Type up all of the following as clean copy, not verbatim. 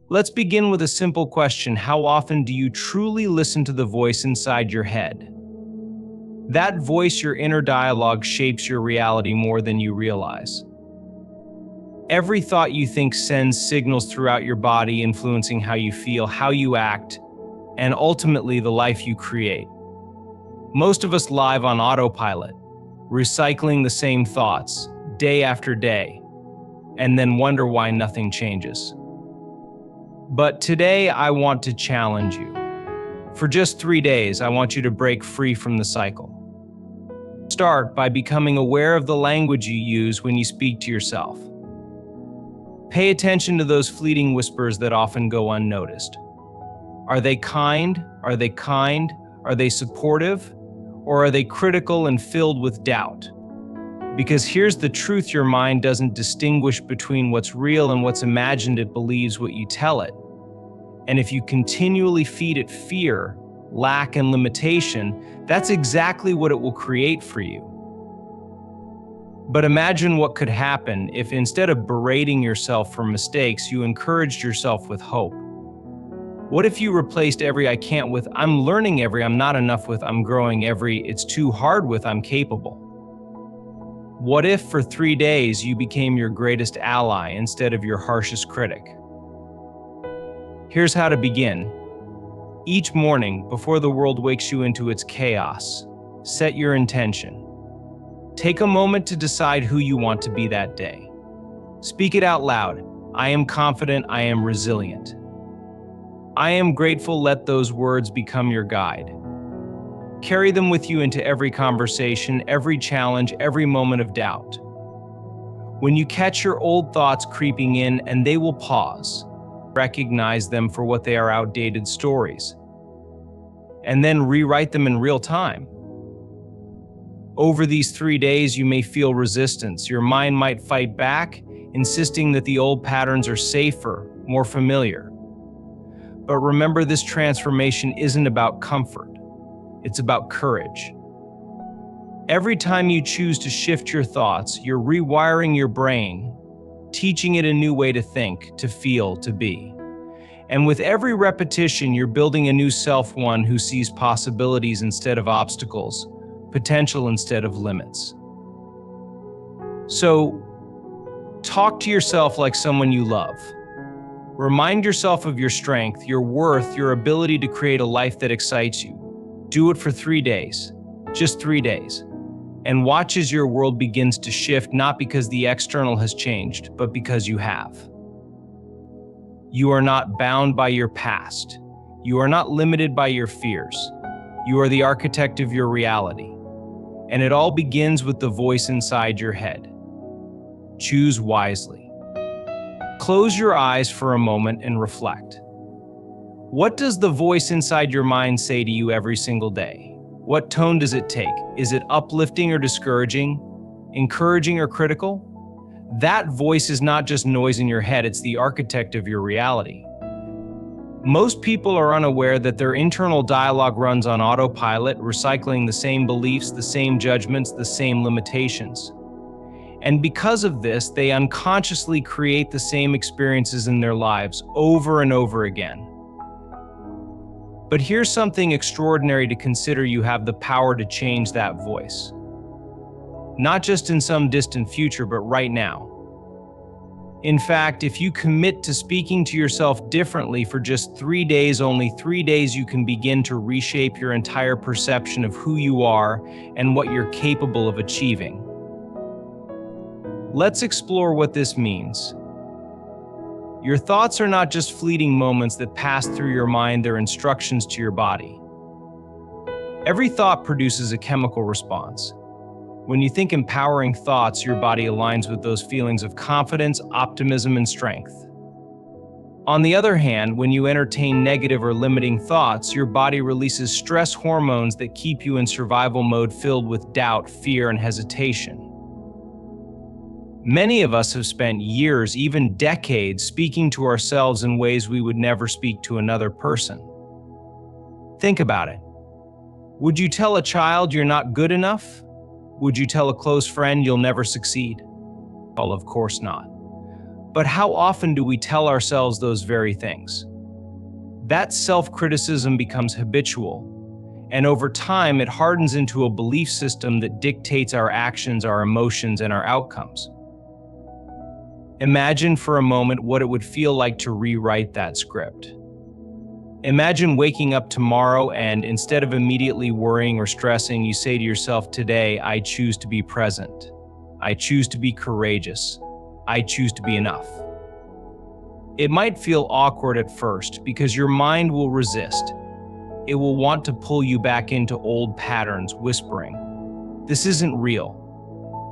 Let's begin with a simple question. How often do you truly listen to the voice inside your head? That voice, your inner dialogue, shapes your reality more than you realize. Every thought you think sends signals throughout your body, influencing how you feel, how you act, and ultimately the life you create. Most of us live on autopilot, recycling the same thoughts day after day, and then wonder why nothing changes. But today I want to challenge you. For just 3 days, I want you to break free from the cycle. Start by becoming aware of the language you use when you speak to yourself. Pay attention to those fleeting whispers that often go unnoticed. Are they kind? Are they kind? Are they supportive? Or are they critical and filled with doubt? Because here's the truth: your mind doesn't distinguish between what's real and what's imagined. It believes what you tell it. And if you continually feed it fear, lack, and limitation, that's exactly what it will create for you. But imagine what could happen if, instead of berating yourself for mistakes, you encouraged yourself with hope. What if you replaced every "I can't" with "I'm learning", every "I'm not enough" with "I'm growing", every "it's too hard" with "I'm capable"? What if for 3 days you became your greatest ally instead of your harshest critic? Here's how to begin. Each morning, before the world wakes you into its chaos, set your intention. Take a moment to decide who you want to be that day. Speak it out loud. I am confident. I am resilient. I am grateful. Let those words become your guide. Carry them with you into every conversation, every challenge, every moment of doubt. When you catch your old thoughts creeping in, and they will pause, recognize them for what they are: outdated stories, and then rewrite them in real time. Over these 3 days, you may feel resistance. Your mind might fight back, insisting that the old patterns are safer, more familiar. But remember, this transformation isn't about comfort. It's about courage. Every time you choose to shift your thoughts, you're rewiring your brain, teaching it a new way to think, to feel, to be. And with every repetition, you're building a new self, one who sees possibilities instead of obstacles, potential instead of limits. So, talk to yourself like someone you love. Remind yourself of your strength, your worth, your ability to create a life that excites you. Do it for 3 days, just 3 days, and watch as your world begins to shift, not because the external has changed, but because you have. You are not bound by your past. You are not limited by your fears. You are the architect of your reality. And it all begins with the voice inside your head. Choose wisely. Close your eyes for a moment and reflect. What does the voice inside your mind say to you every single day? What tone does it take? Is it uplifting or discouraging? Encouraging or critical? That voice is not just noise in your head, it's the architect of your reality. Most people are unaware that their internal dialogue runs on autopilot, recycling the same beliefs, the same judgments, the same limitations. And because of this, they unconsciously create the same experiences in their lives over and over again. But here's something extraordinary to consider: you have the power to change that voice. Not just in some distant future, but right now. In fact, if you commit to speaking to yourself differently for just 3 days, only 3 days, you can begin to reshape your entire perception of who you are and what you're capable of achieving. Let's explore what this means. Your thoughts are not just fleeting moments that pass through your mind, they're instructions to your body. Every thought produces a chemical response. When you think empowering thoughts, your body aligns with those feelings of confidence, optimism, and strength. On the other hand, when you entertain negative or limiting thoughts, your body releases stress hormones that keep you in survival mode, filled with doubt, fear, and hesitation. Many of us have spent years, even decades, speaking to ourselves in ways we would never speak to another person. Think about it. Would you tell a child you're not good enough? Would you tell a close friend you'll never succeed? Well, of course not. But how often do we tell ourselves those very things? That self-criticism becomes habitual, and over time it hardens into a belief system that dictates our actions, our emotions, and our outcomes. Imagine for a moment what it would feel like to rewrite that script. Imagine waking up tomorrow and instead of immediately worrying or stressing, you say to yourself, "Today, I choose to be present. I choose to be courageous. I choose to be enough." It might feel awkward at first because your mind will resist. It will want to pull you back into old patterns, whispering, "This isn't real."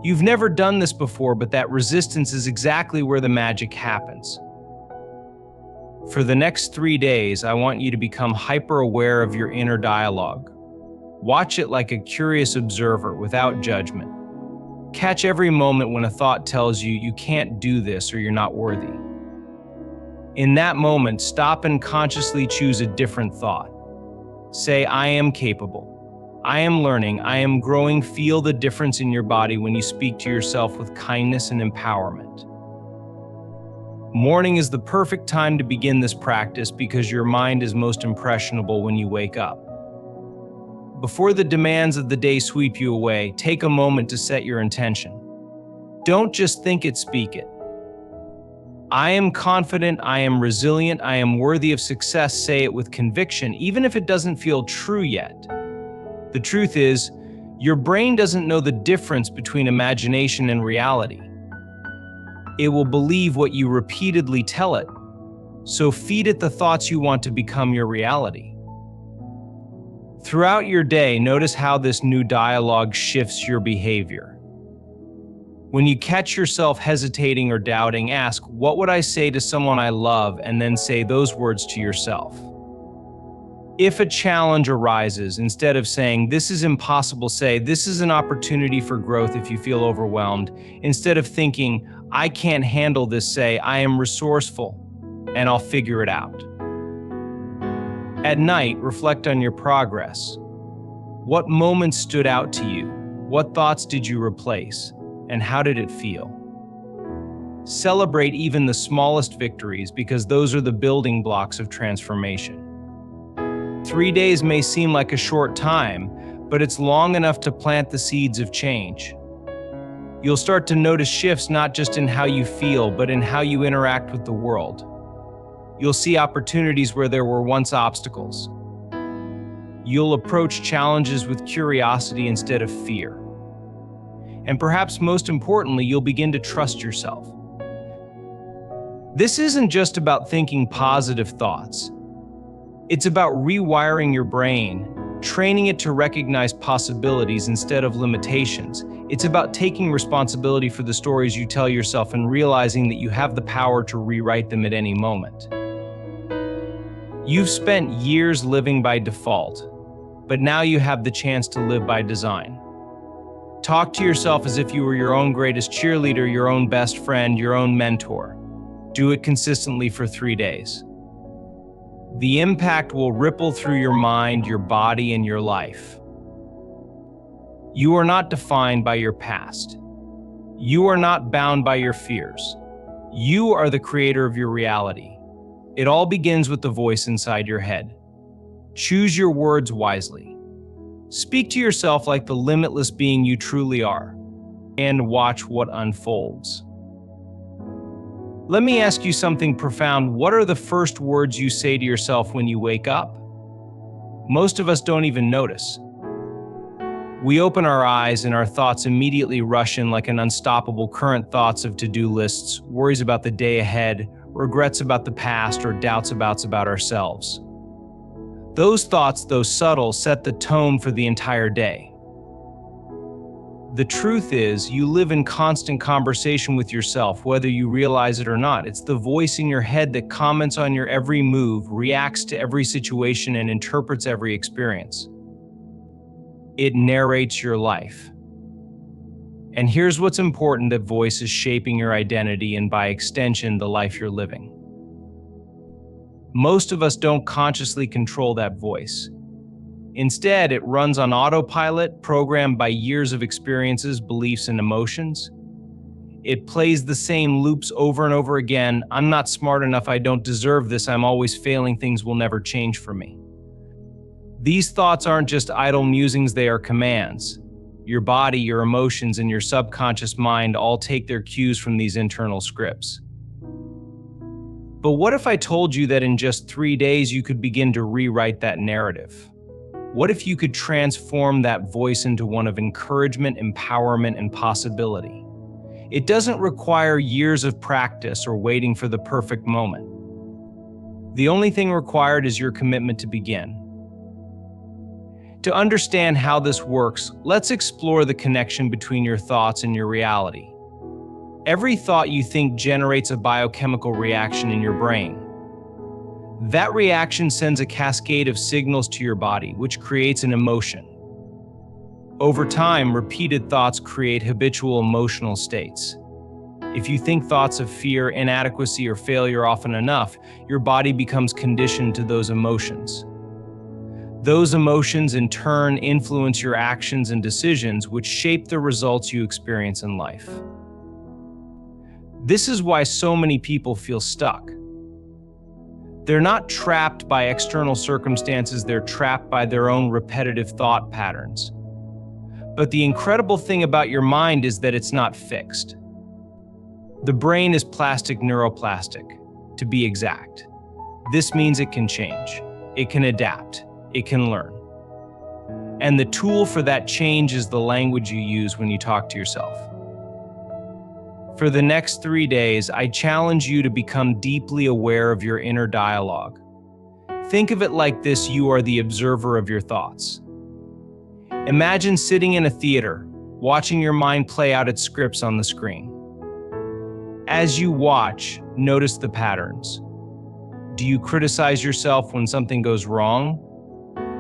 You've never done this before, but that resistance is exactly where the magic happens. For the next 3 days, I want you to become hyper-aware of your inner dialogue. Watch it like a curious observer without judgment. Catch every moment when a thought tells you you can't do this or you're not worthy. In that moment, stop and consciously choose a different thought. Say, "I am capable. I am learning. I am growing." Feel the difference in your body when you speak to yourself with kindness and empowerment. Morning is the perfect time to begin this practice because your mind is most impressionable when you wake up. Before the demands of the day sweep you away, take a moment to set your intention. Don't just think it, speak it. I am confident, I am resilient, I am worthy of success. Say it with conviction, even if it doesn't feel true yet. The truth is, your brain doesn't know the difference between imagination and reality. It will believe what you repeatedly tell it, so feed it the thoughts you want to become your reality. Throughout your day, notice how this new dialogue shifts your behavior. When you catch yourself hesitating or doubting, ask, "What would I say to someone I love?" and then say those words to yourself. If a challenge arises, instead of saying, "This is impossible," say, "This is an opportunity for growth." If you feel overwhelmed, instead of thinking, "I can't handle this," say, "I am resourceful and I'll figure it out." At night, reflect on your progress. What moments stood out to you? What thoughts did you replace? And how did it feel? Celebrate even the smallest victories because those are the building blocks of transformation. 3 days may seem like a short time, but it's long enough to plant the seeds of change. You'll start to notice shifts not just in how you feel, but in how you interact with the world. You'll see opportunities where there were once obstacles. You'll approach challenges with curiosity instead of fear. And perhaps most importantly, you'll begin to trust yourself. This isn't just about thinking positive thoughts. It's about rewiring your brain, training it to recognize possibilities instead of limitations. It's about taking responsibility for the stories you tell yourself and realizing that you have the power to rewrite them at any moment. You've spent years living by default, but now you have the chance to live by design. Talk to yourself as if you were your own greatest cheerleader, your own best friend, your own mentor. Do it consistently for 3 days. The impact will ripple through your mind, your body, and your life. You are not defined by your past. You are not bound by your fears. You are the creator of your reality. It all begins with the voice inside your head. Choose your words wisely. Speak to yourself like the limitless being you truly are, and watch what unfolds. Let me ask you something profound. What are the first words you say to yourself when you wake up? Most of us don't even notice. We open our eyes and our thoughts immediately rush in like an unstoppable current. Thoughts of to-do lists, worries about the day ahead, regrets about the past, or doubts about ourselves. Those thoughts, though subtle, set the tone for the entire day. The truth is, you live in constant conversation with yourself, whether you realize it or not. It's the voice in your head that comments on your every move, reacts to every situation, and interprets every experience. It narrates your life. And here's what's important: that voice is shaping your identity and, by extension, the life you're living. Most of us don't consciously control that voice. Instead, it runs on autopilot, programmed by years of experiences, beliefs, and emotions. It plays the same loops over and over again. I'm not smart enough. I don't deserve this. I'm always failing. Things will never change for me. These thoughts aren't just idle musings, they are commands. Your body, your emotions, and your subconscious mind all take their cues from these internal scripts. But what if I told you that in just 3 days you could begin to rewrite that narrative? What if you could transform that voice into one of encouragement, empowerment, and possibility? It doesn't require years of practice or waiting for the perfect moment. The only thing required is your commitment to begin. To understand how this works, let's explore the connection between your thoughts and your reality. Every thought you think generates a biochemical reaction in your brain. That reaction sends a cascade of signals to your body, which creates an emotion. Over time, repeated thoughts create habitual emotional states. If you think thoughts of fear, inadequacy, or failure often enough, your body becomes conditioned to those emotions. Those emotions, in turn, influence your actions and decisions, which shape the results you experience in life. This is why so many people feel stuck. They're not trapped by external circumstances, they're trapped by their own repetitive thought patterns. But the incredible thing about your mind is that it's not fixed. The brain is plastic neuroplastic, to be exact. This means it can change, it can adapt, it can learn. And the tool for that change is the language you use when you talk to yourself. For the next 3 days, I challenge you to become deeply aware of your inner dialogue. Think of it like this: you are the observer of your thoughts. Imagine sitting in a theater, watching your mind play out its scripts on the screen. As you watch, notice the patterns. Do you criticize yourself when something goes wrong?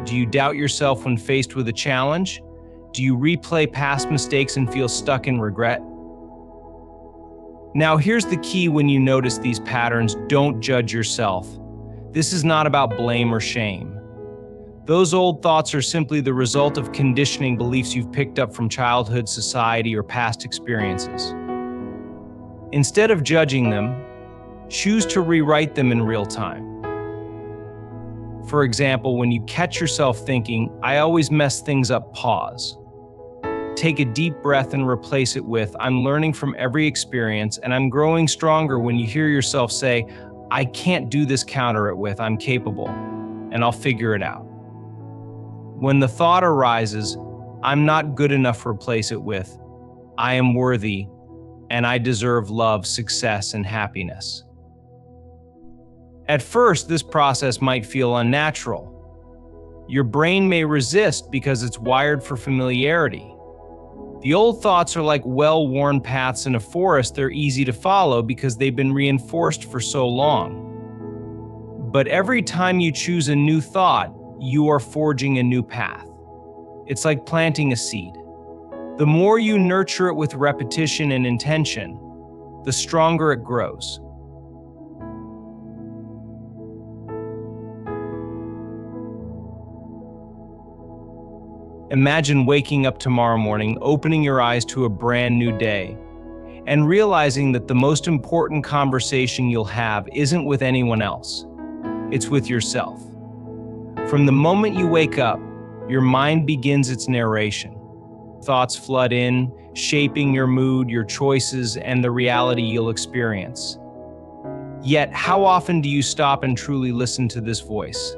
Do you doubt yourself when faced with a challenge? Do you replay past mistakes and feel stuck in regret? Now, here's the key: when you notice these patterns, don't judge yourself. This is not about blame or shame. Those old thoughts are simply the result of conditioning beliefs you've picked up from childhood, society, or past experiences. Instead of judging them, choose to rewrite them in real time. For example, when you catch yourself thinking, "I always mess things up," pause. Take a deep breath and replace it with, "I'm learning from every experience and I'm growing stronger." When you hear yourself say, "I can't do this," counter it with, "I'm capable and I'll figure it out." When the thought arises, "I'm not good enough," replace it with, "I am worthy and I deserve love, success, and happiness." At first, this process might feel unnatural. Your brain may resist because it's wired for familiarity. The old thoughts are like well-worn paths in a forest. They're easy to follow because they've been reinforced for so long. But every time you choose a new thought, you are forging a new path. It's like planting a seed. The more you nurture it with repetition and intention, the stronger it grows. Imagine waking up tomorrow morning, opening your eyes to a brand new day, and realizing that the most important conversation you'll have isn't with anyone else. It's with yourself. From the moment you wake up, your mind begins its narration. Thoughts flood in, shaping your mood, your choices, and the reality you'll experience. Yet, how often do you stop and truly listen to this voice?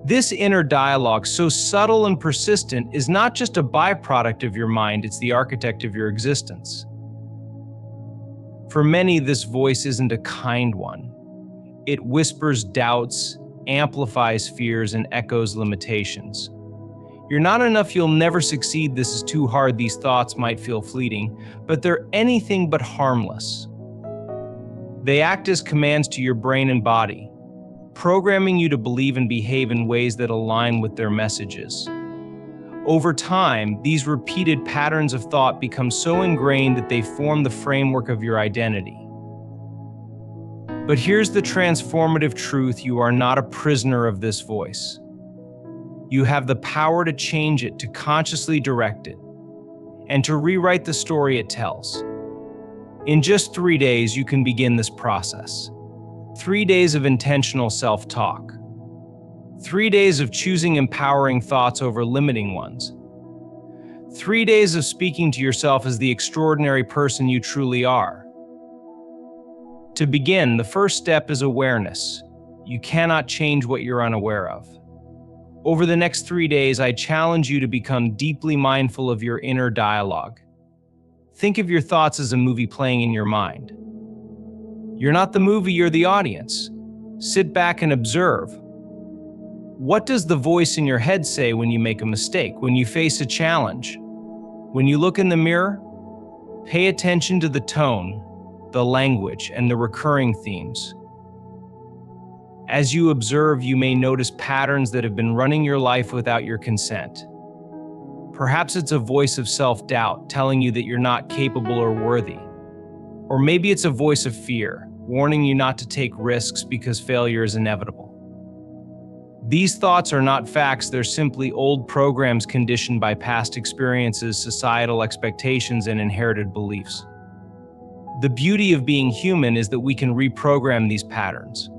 This inner dialogue, so subtle and persistent, is not just a byproduct of your mind, it's the architect of your existence. For many, this voice isn't a kind one. It whispers doubts, amplifies fears, and echoes limitations. "You're not enough, you'll never succeed, this is too hard." These thoughts might feel fleeting, but they're anything but harmless. They act as commands to your brain and body, programming you to believe and behave in ways that align with their messages. Over time, these repeated patterns of thought become so ingrained that they form the framework of your identity. But here's the transformative truth: you are not a prisoner of this voice. You have the power to change it, to consciously direct it, and to rewrite the story it tells. In just 3 days, you can begin this process. 3 days of intentional self-talk. 3 days of choosing empowering thoughts over limiting ones. 3 days of speaking to yourself as the extraordinary person you truly are. To begin, the first step is awareness. You cannot change what you're unaware of. Over the next 3 days, I challenge you to become deeply mindful of your inner dialogue. Think of your thoughts as a movie playing in your mind. You're not the movie, you're the audience. Sit back and observe. What does the voice in your head say when you make a mistake, when you face a challenge? When you look in the mirror, pay attention to the tone, the language, and the recurring themes. As you observe, you may notice patterns that have been running your life without your consent. Perhaps it's a voice of self-doubt telling you that you're not capable or worthy. Or maybe it's a voice of fear, warning you not to take risks because failure is inevitable. These thoughts are not facts, they're simply old programs conditioned by past experiences, societal expectations, and inherited beliefs. The beauty of being human is that we can reprogram these patterns.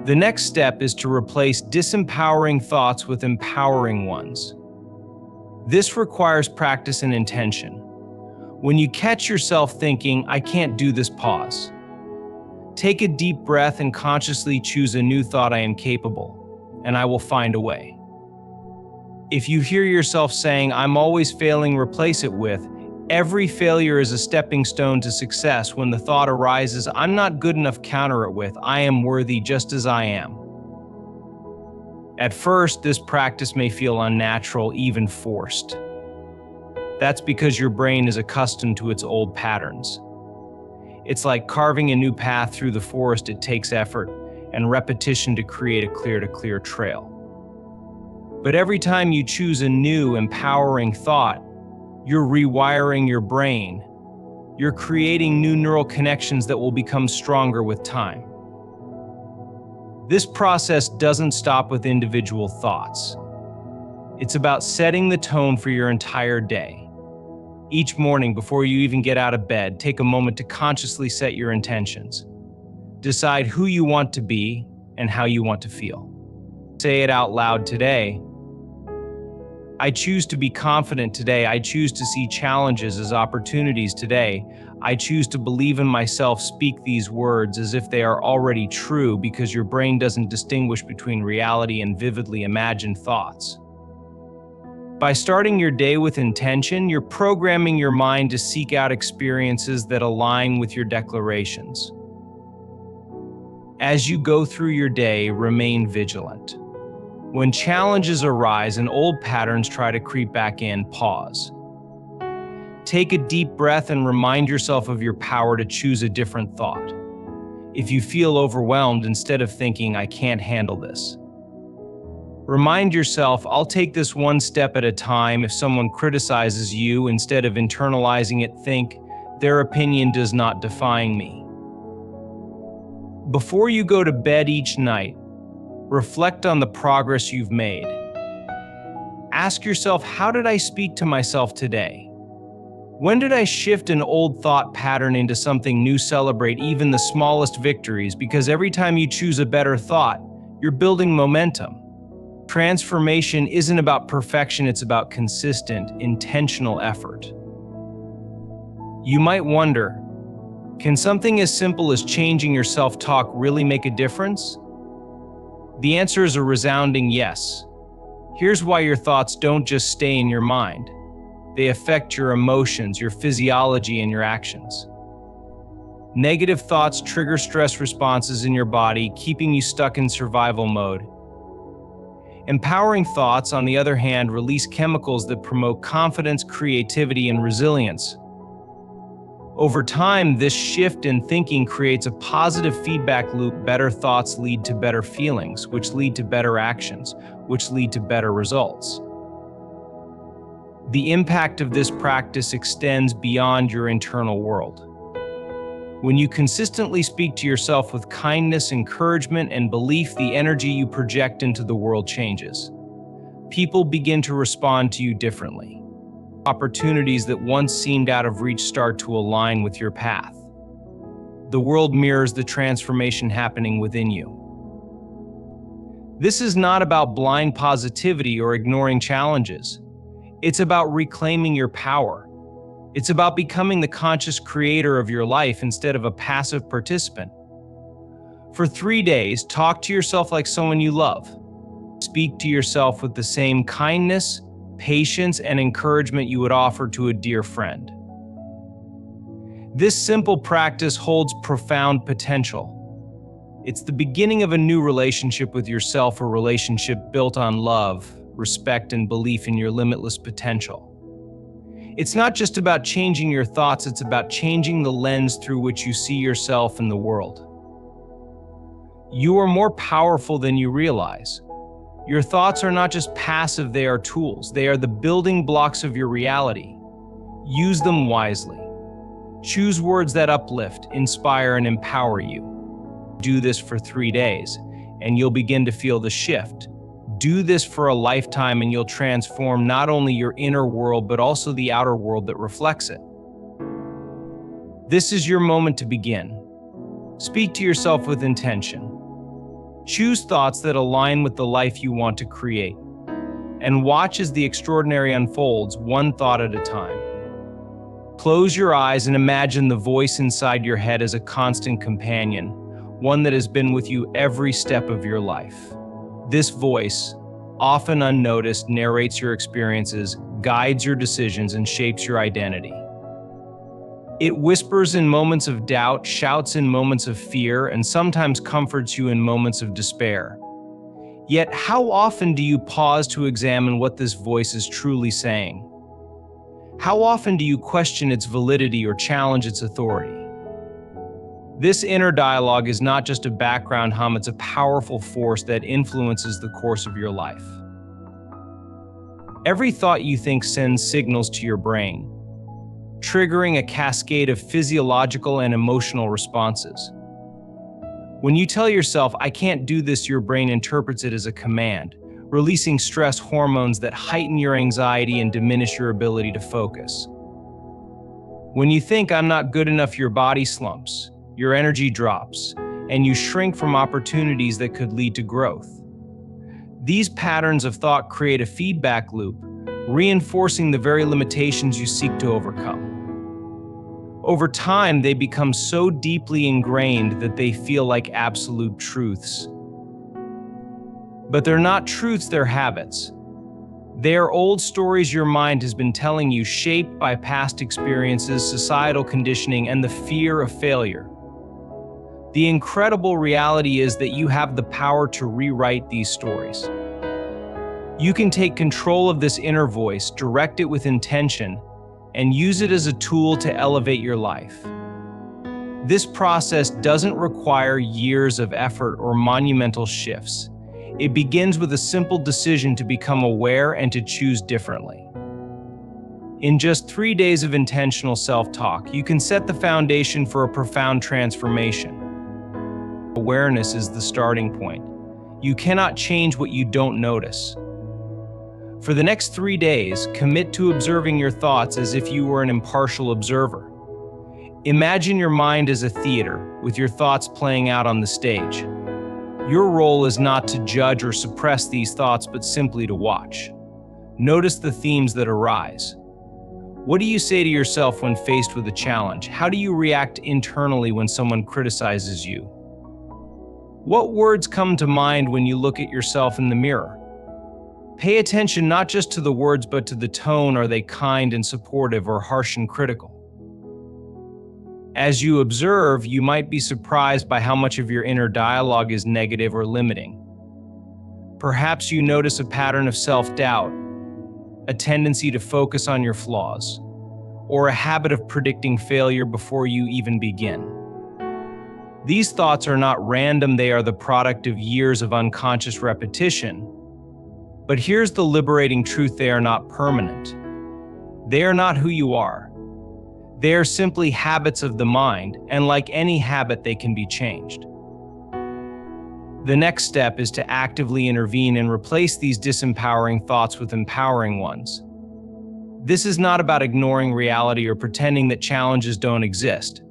The next step is to replace disempowering thoughts with empowering ones. This requires practice and intention. When you catch yourself thinking, "I can't do this," pause. Take a deep breath and consciously choose a new thought: "I am capable, and I will find a way." If you hear yourself saying, "I'm always failing," replace it with, "Every failure is a stepping stone to success." When the thought arises, "I'm not good enough," counter it with, "I am worthy just as I am." At first, this practice may feel unnatural, even forced. That's because your brain is accustomed to its old patterns. It's like carving a new path through the forest. It takes effort and repetition to create a clear trail. But every time you choose a new, empowering thought, you're rewiring your brain. You're creating new neural connections that will become stronger with time. This process doesn't stop with individual thoughts. It's about setting the tone for your entire day. Each morning, before you even get out of bed, take a moment to consciously set your intentions. Decide who you want to be and how you want to feel. Say it out loud today. I choose to be confident today. I choose to see challenges as opportunities today. I choose to believe in myself. Speak these words as if they are already true, because your brain doesn't distinguish between reality and vividly imagined thoughts. By starting your day with intention, you're programming your mind to seek out experiences that align with your declarations. As you go through your day, remain vigilant. When challenges arise and old patterns try to creep back in, pause. Take a deep breath and remind yourself of your power to choose a different thought. If you feel overwhelmed, instead of thinking, "I can't handle this," remind yourself, "I'll take this one step at a time." If someone criticizes you, instead of internalizing it, think, "Their opinion does not define me." Before you go to bed each night, reflect on the progress you've made. Ask yourself, how did I speak to myself today? When did I shift an old thought pattern into something new? Celebrate even the smallest victories, because every time you choose a better thought, you're building momentum. Transformation isn't about perfection, it's about consistent, intentional effort. You might wonder, can something as simple as changing your self-talk really make a difference? The answer is a resounding yes. Here's why: your thoughts don't just stay in your mind. They affect your emotions, your physiology, and your actions. Negative thoughts trigger stress responses in your body, keeping you stuck in survival mode. Empowering thoughts, on the other hand, release chemicals that promote confidence, creativity, and resilience. Over time, this shift in thinking creates a positive feedback loop. Better thoughts lead to better feelings, which lead to better actions, which lead to better results. The impact of this practice extends beyond your internal world. When you consistently speak to yourself with kindness, encouragement, and belief, the energy you project into the world changes. People begin to respond to you differently. Opportunities that once seemed out of reach start to align with your path. The world mirrors the transformation happening within you. This is not about blind positivity or ignoring challenges. It's about reclaiming your power. It's about becoming the conscious creator of your life instead of a passive participant. For 3 days, talk to yourself like someone you love. Speak to yourself with the same kindness, patience, and encouragement you would offer to a dear friend. This simple practice holds profound potential. It's the beginning of a new relationship with yourself, a relationship built on love, respect, and belief in your limitless potential. It's not just about changing your thoughts, it's about changing the lens through which you see yourself and the world. You are more powerful than you realize. Your thoughts are not just passive, they are tools. They are the building blocks of your reality. Use them wisely. Choose words that uplift, inspire, and empower you. Do this for 3 days, and you'll begin to feel the shift. Do this for a lifetime, and you'll transform not only your inner world, but also the outer world that reflects it. This is your moment to begin. Speak to yourself with intention. Choose thoughts that align with the life you want to create, and watch as the extraordinary unfolds, one thought at a time. Close your eyes and imagine the voice inside your head as a constant companion, one that has been with you every step of your life. This voice, often unnoticed, narrates your experiences, guides your decisions, and shapes your identity. It whispers in moments of doubt, shouts in moments of fear, and sometimes comforts you in moments of despair. Yet, how often do you pause to examine what this voice is truly saying? How often do you question its validity or challenge its authority? This inner dialogue is not just a background hum, it's a powerful force that influences the course of your life. Every thought you think sends signals to your brain, triggering a cascade of physiological and emotional responses. When you tell yourself, "I can't do this," your brain interprets it as a command, releasing stress hormones that heighten your anxiety and diminish your ability to focus. When you think, "I'm not good enough," your body slumps, your energy drops, and you shrink from opportunities that could lead to growth. These patterns of thought create a feedback loop, reinforcing the very limitations you seek to overcome. Over time, they become so deeply ingrained that they feel like absolute truths. But they're not truths, they're habits. They are old stories your mind has been telling you, shaped by past experiences, societal conditioning, and the fear of failure. The incredible reality is that you have the power to rewrite these stories. You can take control of this inner voice, direct it with intention, and use it as a tool to elevate your life. This process doesn't require years of effort or monumental shifts. It begins with a simple decision to become aware and to choose differently. In just 3 days of intentional self-talk, you can set the foundation for a profound transformation. Awareness is the starting point. You cannot change what you don't notice. For the next 3 days, commit to observing your thoughts as if you were an impartial observer. Imagine your mind as a theater, with your thoughts playing out on the stage. Your role is not to judge or suppress these thoughts, but simply to watch. Notice the themes that arise. What do you say to yourself when faced with a challenge? How do you react internally when someone criticizes you? What words come to mind when you look at yourself in the mirror? Pay attention not just to the words, but to the tone. Are they kind and supportive or harsh and critical? As you observe, you might be surprised by how much of your inner dialogue is negative or limiting. Perhaps you notice a pattern of self-doubt, a tendency to focus on your flaws, or a habit of predicting failure before you even begin. These thoughts are not random, they are the product of years of unconscious repetition. But here's the liberating truth: they are not permanent. They are not who you are. They are simply habits of the mind, and like any habit, they can be changed. The next step is to actively intervene and replace these disempowering thoughts with empowering ones. This is not about ignoring reality or pretending that challenges don't exist.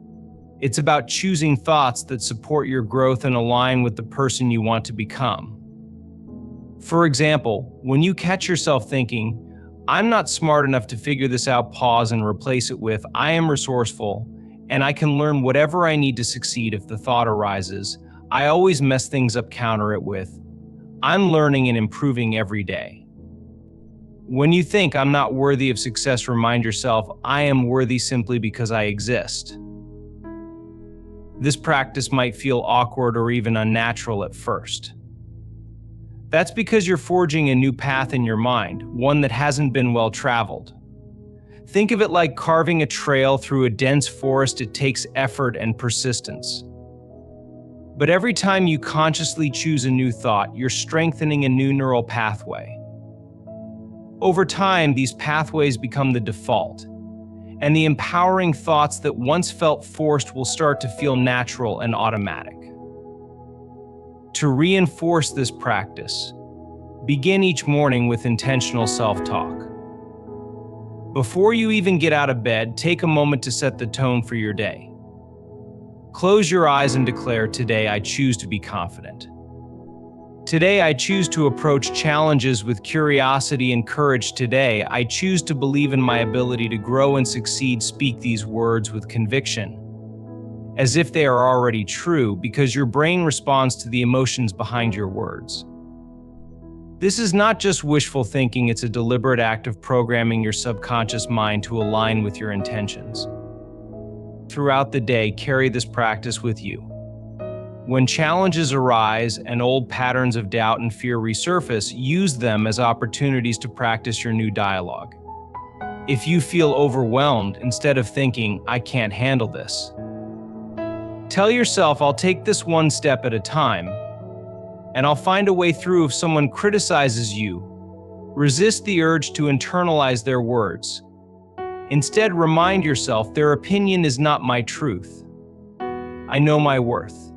It's about choosing thoughts that support your growth and align with the person you want to become. For example, when you catch yourself thinking, "I'm not smart enough to figure this out," pause and replace it with, "I am resourceful, and I can learn whatever I need to succeed." If the thought arises, "I always mess things up," counter it with, "I'm learning and improving every day." When you think, "I'm not worthy of success," remind yourself, "I am worthy simply because I exist." This practice might feel awkward or even unnatural at first. That's because you're forging a new path in your mind, one that hasn't been well traveled. Think of it like carving a trail through a dense forest. It takes effort and persistence. But every time you consciously choose a new thought, you're strengthening a new neural pathway. Over time, these pathways become the default, and the empowering thoughts that once felt forced will start to feel natural and automatic. To reinforce this practice, begin each morning with intentional self-talk. Before you even get out of bed, take a moment to set the tone for your day. Close your eyes and declare, "Today I choose to be confident. Today I choose to approach challenges with curiosity and courage. Today I choose to believe in my ability to grow and succeed." Speak these words with conviction, as if they are already true, because your brain responds to the emotions behind your words. This is not just wishful thinking, it's a deliberate act of programming your subconscious mind to align with your intentions. Throughout the day, carry this practice with you. When challenges arise and old patterns of doubt and fear resurface, use them as opportunities to practice your new dialogue. If you feel overwhelmed, instead of thinking, "I can't handle this," tell yourself, "I'll take this one step at a time, and I'll find a way through." If someone criticizes you, resist the urge to internalize their words. Instead, remind yourself, "Their opinion is not my truth. I know my worth."